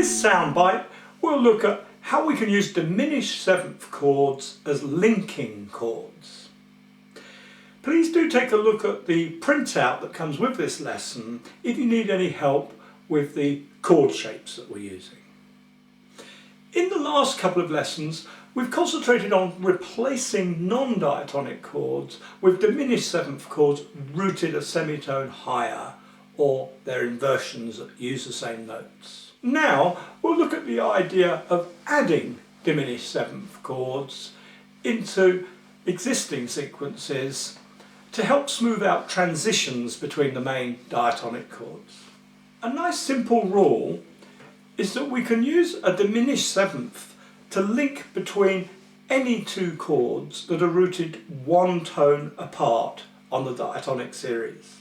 this soundbite, we'll look at how we can use diminished seventh chords as linking chords. Please do take a look at the printout that comes with this lesson if you need any help with the chord shapes that we're using. In the last couple of lessons, we've concentrated on replacing non-diatonic chords with diminished seventh chords rooted a semitone higher, or their inversions that use the same notes. Now we'll look at the idea of adding diminished seventh chords into existing sequences to help smooth out transitions between the main diatonic chords. A nice simple rule is that we can use a diminished seventh to link between any two chords that are rooted one tone apart on the diatonic series.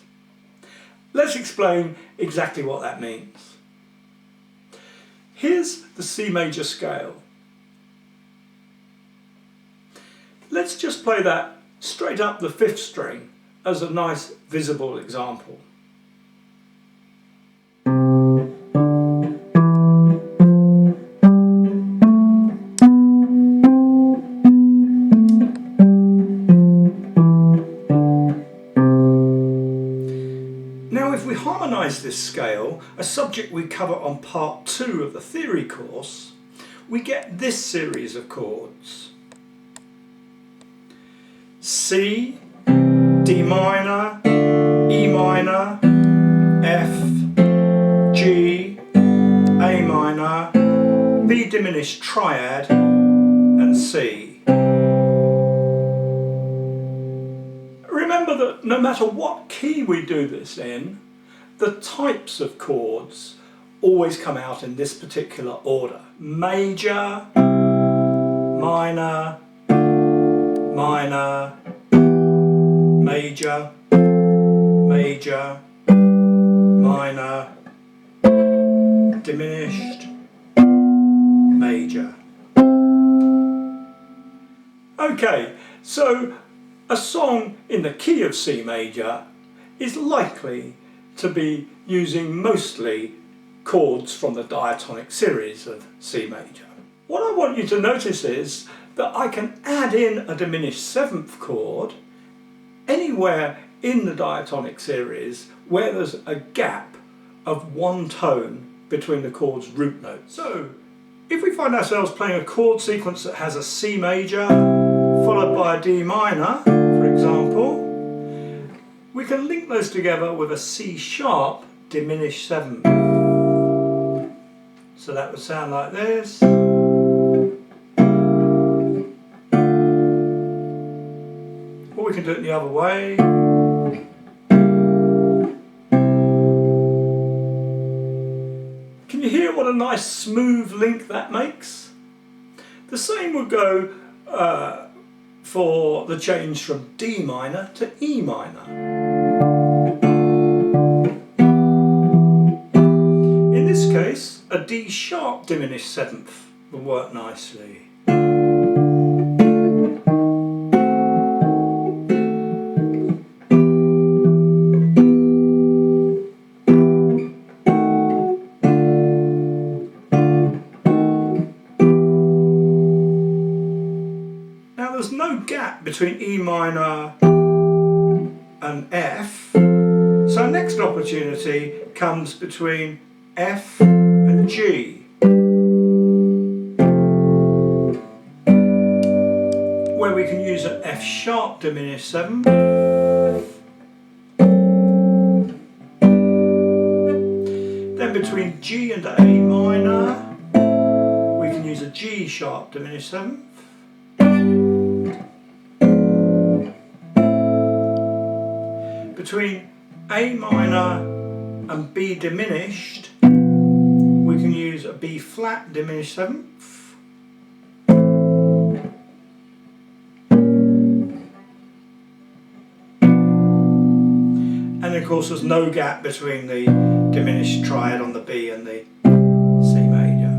Let's explain exactly what that means. Here's the C major scale. Let's just play that straight up the fifth string as a nice visible example. Now if we harmonise this scale, a subject we cover on part 2 of the theory course, we get this series of chords. C, D minor, E minor, F, G, A minor, B diminished triad and C. Remember that no matter what key we do this in, the types of chords always come out in this particular order. Major, minor, minor, major, major, minor, diminished, major. Okay, so a song in the key of C major is likely to be using mostly chords from the diatonic series of C major. What I want you to notice is that I can add in a diminished seventh chord anywhere in the diatonic series where there's a gap of one tone between the chord's root notes. So if we find ourselves playing a chord sequence that has a C major followed by a D minor, for example, we can link those together with a C sharp diminished seventh. So that would sound like this. Or we can do it the other way. Can you hear what a nice smooth link that makes? The same would go for the change from D minor to E minor. In this case, a D sharp diminished seventh will work nicely. There's no gap between E minor and F, so our next opportunity comes between F and G, where we can use an F sharp diminished seventh, then between G and A minor we can use a G sharp diminished seventh, between A minor and B diminished we can use a B flat diminished seventh, and of course there's no gap between the diminished triad on the B and the C major.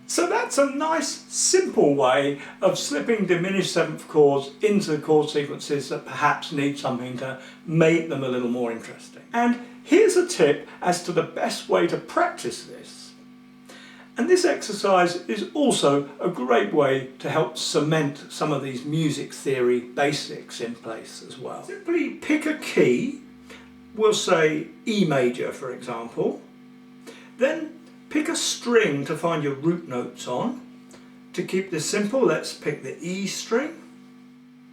So that's a nice simple way of slipping diminished seventh chords into chord sequences that perhaps need something to make them a little more interesting. And here's a tip as to the best way to practice this. And this exercise is also a great way to help cement some of these music theory basics in place as well. Simply pick a key, we'll say E major for example, then pick a string to find your root notes on. To keep this simple, let's pick the E string.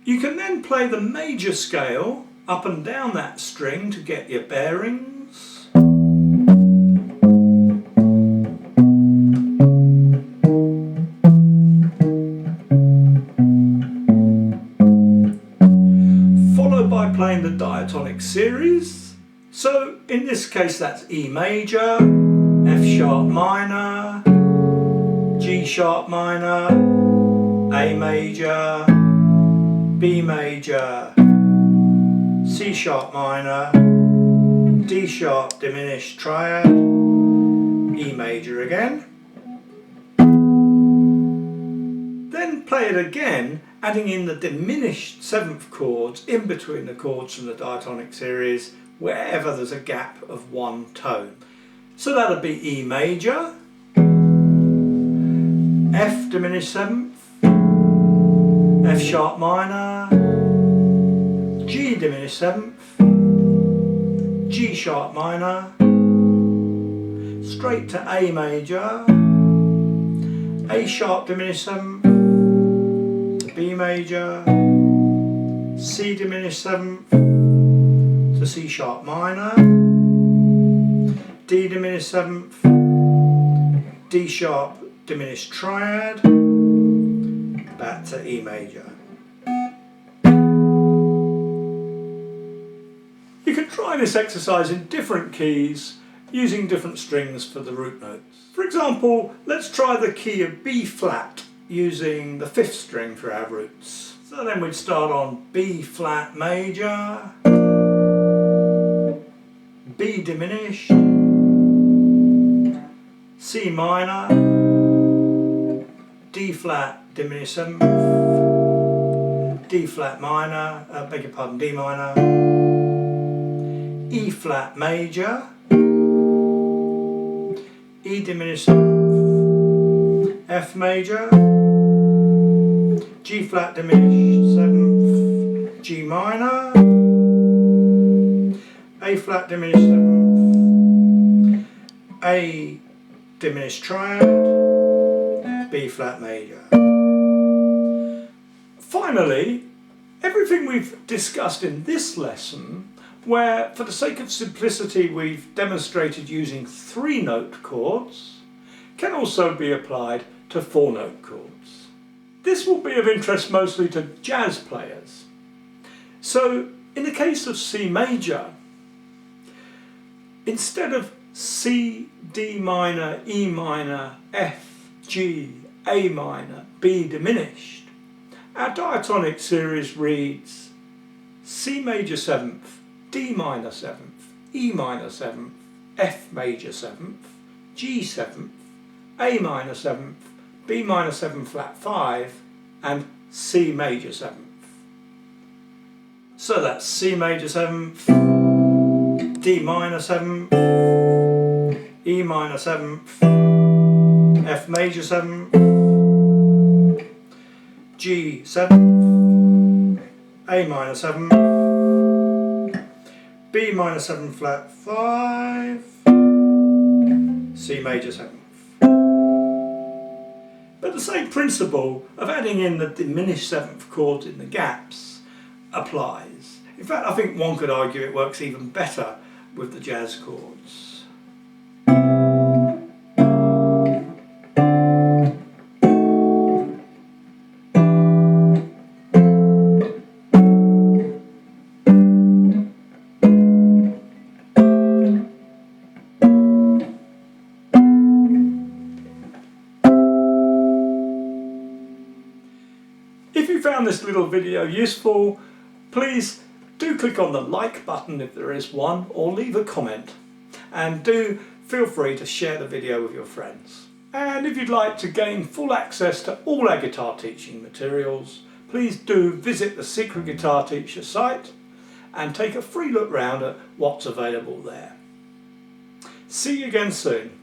You can then play the major scale up and down that string to get your bearings. Followed by playing the diatonic series. So in this case that's E major, F sharp minor, G sharp minor, A major, B major, C sharp minor, D sharp diminished triad, E major again. Then play it again, adding in the diminished seventh chords in between the chords from the diatonic series wherever there's a gap of one tone. So that'll be E major, F diminished seventh, F sharp minor, G diminished seventh, G sharp minor, straight to A major, A sharp diminished seventh, to B major, C diminished seventh, to C sharp minor, D diminished seventh, D sharp diminished triad, back to E major. You can try this exercise in different keys using different strings for the root notes. For example, let's try the key of B flat using the fifth string for our roots. So then we'd start on B flat major, B diminished, C minor, D flat diminished seventh, D flat minor, beg your pardon, D minor, E flat major, E diminished seventh, F major, G flat diminished seventh, G minor, A flat diminished seventh, A diminished triad, B flat major. Finally, everything we've discussed in this lesson, where for the sake of simplicity we've demonstrated using 3-note chords, can also be applied to 4-note chords. This will be of interest mostly to jazz players. So in the case of C major, instead of C, D minor, E minor, F, G, A minor, B diminished, our diatonic series reads C major seventh, D minor seventh, E minor seventh, F major seventh, G seventh, A minor seventh, B minor 7 flat 5 and C major seventh. So that's C major seventh, D minor seventh, E minor seventh, F major seventh, G seventh, A minor seventh, B minor 7 flat 5, C major seventh. But the same principle of adding in the diminished seventh chords in the gaps applies. In fact, I think one could argue it works even better with the jazz chords. If you found this little video useful, please do click on the like button if there is one, or leave a comment. And do feel free to share the video with your friends. And if you'd like to gain full access to all our guitar teaching materials, please do visit the Secret Guitar Teacher site and take a free look round at what's available there. See you again soon.